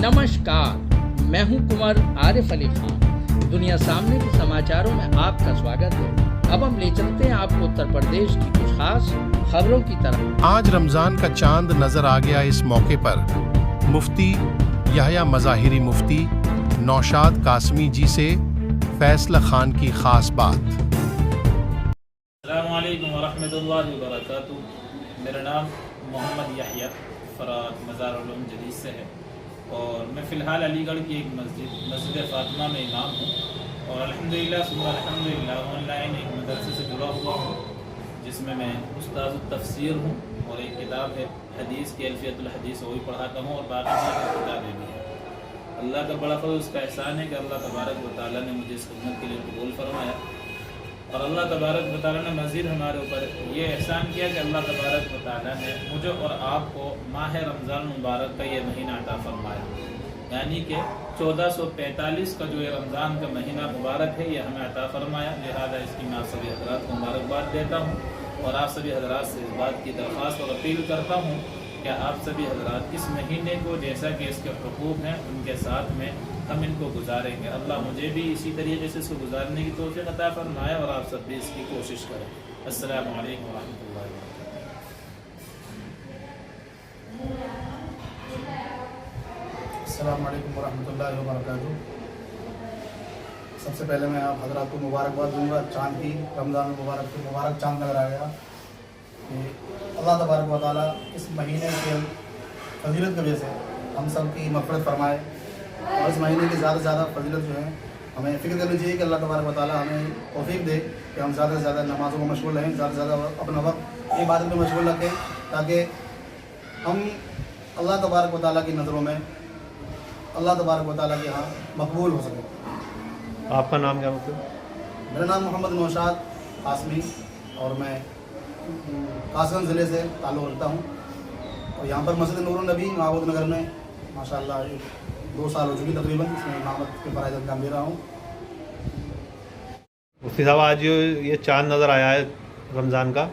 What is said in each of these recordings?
नमस्कार, मैं हूं कुमार आरिफ अली खान। दुनिया सामने के समाचारों में आपका स्वागत है। अब हम ले चलते हैं आपको उत्तर प्रदेश की कुछ खास खबरों की तरफ। आज रमज़ान का चांद नजर आ गया। इस मौके पर मुफ्ती यहया मज़ाहिरी मुफ्ती नौशाद कासमी जी से फैसल खान की खास बात। अस्सलामु अलैकुम वरहमतुल्लाहि वबरकातुहू। मेरा नाम मोहम्मद यहया फराद मज़ारुल उलूम जदीद से है और मैं फ़िलहाल अलीगढ़ की एक मस्जिद फ़ातिमा में इमाम हूँ और अल्हम्दुलिल्लाह सुम्मा अल्हम्दुलिल्लाह ऑनलाइन एक मदरसे से जुड़ा हुआ हूँ जिसमें मैं उस्ताद तफसीर हूँ और एक किताब है हदीस की अल्फियतुल हदीस वो भी पढ़ाता हूँ और बाकी किताबें भी हैं। अल्लाह का बड़ा फज़ल उसका एहसान है कि अल्लाह तबारक व तआला ने मुझे इस खिदमत के लिए कबूल फरमाया और अल्लाह तबारक व तआला ने मज़ीद हमारे ऊपर ये एहसान किया कि अल्लाह तबारक व तआला ने मुझे और आपको माह रमज़ान मुबारक का ये महीना अता फरमाया, यानी कि 1445 का जो ये रमज़ान का महीना मुबारक है ये हमें अता फरमाया। लिहाजा इसकी मैं आप सभी हज़रात को मुबारकबाद देता हूँ और आप सभी हज़रात से इस बात की दरख्वास्त और अपील करता हूँ कि आप सभी हज़रात इस महीने को जैसा कि इसके हुकूक हैं उनके साथ में हम इनको गुजारेंगे। अल्लाह मुझे भी इसी तरीके से इसको गुजारने की तौफीक अता फरमाए और आप सब भी इसकी कोशिश करें। अस्सलामु अलैकुम वरहमतुल्लाहि वबरकातुहू। अस्सलामु अलैकुम वरहमतुल्लाहि वबरकातुहू। सबसे पहले मैं आप हज़रात को मुबारकबाद दूंगा चाँद की, रमज़ान मुबारक की मुबारक चाँद नजर आ गया कि अल्लाह तबारक व तआला इस महीने के फजीलत की वजह से हम सब की मग़फ़िरत फरमाए और इस महीने की ज़्यादा से ज़्यादा फजीलत जो है हमें फ़िक्र करनी चाहिए कि अल्लाह तबारक व तआला हमें तौफ़ीक़ दे कि हम ज़्यादा से ज़्यादा नमाज़ों में मशगूल रहें, ज़्यादा से ज़्यादा अपना वक्त इबादत में मशगूल रखें ताकि हम अल्लाह तबारक व तआला की नज़रों में अल्लाह तबारक व तआला के यहाँ मकबूल हो सके। आपका नाम क्या मतलब? मेरा नाम मोहम्मद नौशाद कासमी और मैं कासगंज ज़िले से ताल्लुक़ रखता हूँ और यहाँ पर मस्जिद नूरुन नबी महबूब नगर में माशाअल्लाह 2 साल हो चुकी तकरीबन इसमें इमामत के फ़राइज़ अंजाम दे रहा हूँ। मुफ्ती साहब, आज ये चाँद नज़र आया है रमज़ान का,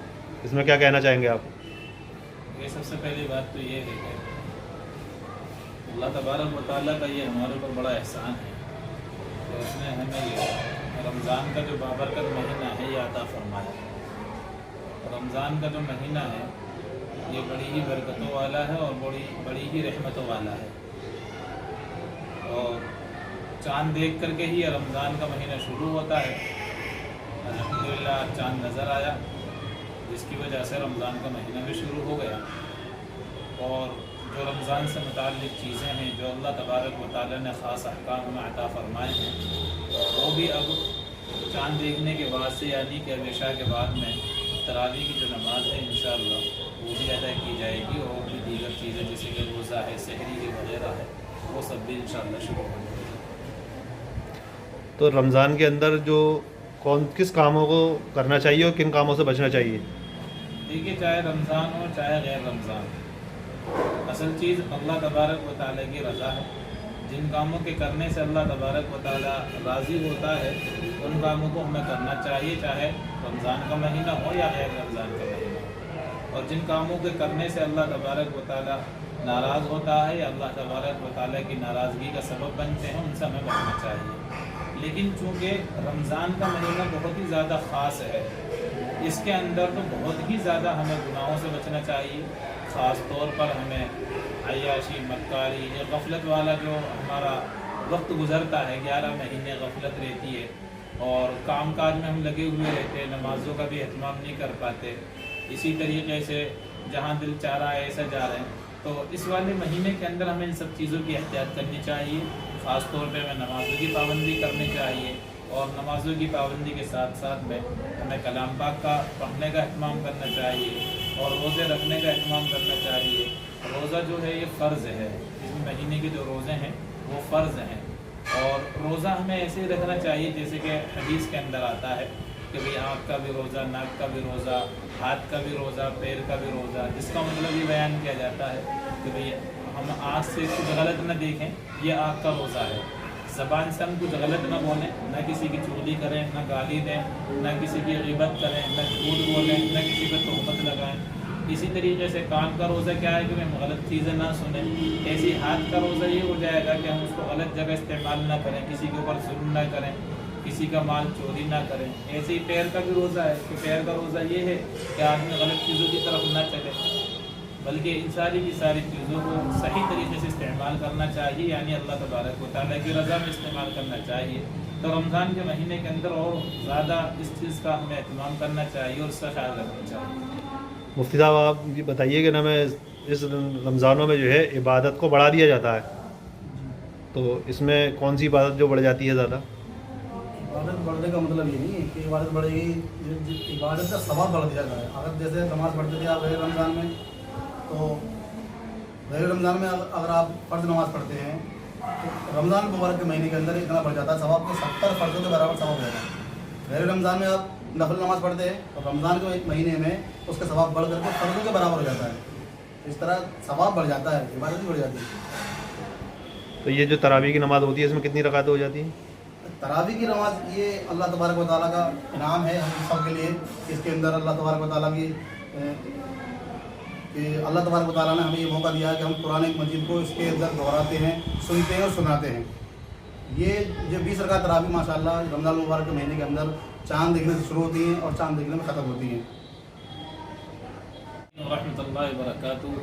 इसमें क्या कहना चाहेंगे आप? ये सबसे पहली बात तो ये है कि अल्लाह तबारक व तआला का ये हमारे ऊपर बड़ा एहसान है कि उसने हमें ये रमज़ान का जो बाबरकत महीना है ये अता फरमाया। रमज़ान का जो महीना है ये बड़ी ही बरकतों वाला है और बड़ी ही रहमतों वाला है और चाँद देख करके ही रमज़ान का महीना शुरू होता है। अल्हम्दुलिल्लाह चाँद नज़र आया जिसकी वजह से रमज़ान का महीना भी शुरू हो गया और जो रमज़ान से मुताल्लिक़ चीज़ें हैं जो अल्लाह तबारक व तआला ने ख़ास अहकाम में अता फरमाए हैं वो भी अब चाँद देखने के बाद से यानी कि इशा के बाद में तरावी की जो नमाज है इंशाअल्लाह वो भी अदा की जाएगी और भी दीगर चीज़ें जैसे कि रोज़ा है, सहरी के वगैरह है वो सब भी इंशाअल्लाह शुरू हो जाएगी। तो रमज़ान के अंदर जो किस कामों को करना चाहिए और किन कामों से बचना चाहिए? देखिए, चाहे रमज़ान हो चाहे गैर रमज़ान, असल चीज़ अल्लाह तबारक व तआला की रज़ा है। जिन कामों के करने से अल्लाह तबारक व तआला राज़ी होता है उन कामों को हमें करना चाहिए, चाहे रमज़ान का महीना हो या गैर रमज़ान का महीना हो। और जिन कामों के करने से अल्लाह तबारक व तआला नाराज़ होता है या अल्लाह तबारक व तआला की नाराज़गी का सबब बनते हैं उनसे हमें बचना चाहिए। लेकिन चूँकि रमज़ान का महीना बहुत ही ज़्यादा ख़ास है, इसके अंदर तो बहुत ही ज़्यादा हमें गुनाहों से बचना चाहिए। ख़ास तौर पर हमें अय्याशी, मक्कारी या गफलत वाला जो हमारा वक्त गुज़रता है, 11 महीने गफलत रहती है और काम काज में हम लगे हुए रहते हैं, नमाज़ों का भी एहतमाम नहीं कर पाते, इसी तरीके से जहाँ दिल चाह रहा है ऐसा जा रहे हैं। तो इस वाले महीने के अंदर हमें इन सब चीज़ों की एहतियात करनी चाहिए। ख़ास तौर पे हमें नमाज़ों की पाबंदी करनी चाहिए और नमाज़ों की पाबंदी के साथ साथ में हमें कलाम पाक का पढ़ने का एहतमाम करना चाहिए और रोज़े रखने का एहतमाम करना चाहिए। रोज़ा जो है ये फ़र्ज़ है, इस महीने के जो रोज़े हैं वो फ़र्ज़ हैं और रोज़ा हमें ऐसे ही रखना चाहिए जैसे कि हदीस के अंदर आता है कि भाई आँख का भी रोज़ा, नाक का भी रोज़ा, हाथ का भी रोज़ा, पैर का भी रोज़ा, जिसका मतलब ये बयान किया जाता है कि भाई हम आँख से कुछ गलत न देखें, ये आँख का रोज़ा है। ज़बान से हम कुछ गलत न बोलें, न किसी की चुगली करें, न गाली दें, न किसी की ग़ीबत करें, न झूठ बोलें, न किसी पर तोहमत लगाएं। इसी तरीके से कान का रोज़ा क्या है कि हम गलत चीज़ें ना सुने। ऐसे ही हाथ का रोज़ा ये हो जाएगा कि हम उसको गलत जगह इस्तेमाल ना करें, किसी के ऊपर जुल्म ना करें, किसी का माल चोरी ना करें। ऐसे ही पैर का भी रोज़ा है कि पैर का रोज़ा ये है कि आदमी गलत चीज़ों की तरफ ना चले, बल्कि इन सारी की सारी चीज़ों को सही तरीके से इस्तेमाल करना चाहिए, यानी अल्लाह तबारक व तआला की रज़ा में इस्तेमाल करना चाहिए। तो रमज़ान के महीने के अंदर और ज़्यादा इस चीज़ का हमें एहतमाम करना चाहिए और इसका ख्याल रखना चाहिए। मुफ्ती साहब आप ये बताइए कि ना मैं इस रमज़ानों में जो है इबादत को बढ़ा दिया जाता है, तो इसमें कौन सी इबादत जो बढ़ जाती है ज़्यादा? इबादत बढ़ने का मतलब ये नहीं है कि इबादत बढ़ेगी, इबादत का सवाब बढ़ दिया जाए। अगर जैसे नमाज़ पढ़ते थे आप गैर रमज़ान में, तो गैर रमज़ान में अगर आप फ़र्ज़ नमाज़ पढ़ते हैं तो रमज़ान मुबारक के महीने के अंदर इतना बढ़ जाता है सवाब के 70 फ़र्ज़ों के बराबर सवाब हो जाता है। गैर रमज़ान में आप नफल नमाज़ पढ़ते हैं तो रमज़ान के महीने में उसका सवाब बढ़ करके फ़र्ज़ों के बराबर हो जाता है। इस तरह सवाब बढ़ जाता है, इबादत भी बढ़ जाती है। तो ये जो तरावी की नमाज़ होती है इसमें कितनी रकातें हो जाती हैं? तरावी की नमाज ये अल्लाह तबारक व तआला का इनाम है हम सब के लिए। इसके अंदर अल्लाह तबारक व तआला की कि अल्लाह तबारक व तआला ने हमें ये मौका दिया है कि हम कुरान मजीद को इसके अंदर दोहराते हैं, सुनते हैं और सुनाते हैं। ये जो 20 रकात तरावी माशाअल्लाह रमज़ान मुबारक के महीने के अंदर चाँद दिखने से शुरू होती हैं और चाँद दिखने में ख़त्म होती हैं। रहमतुल्लाहि व बरकातुहू।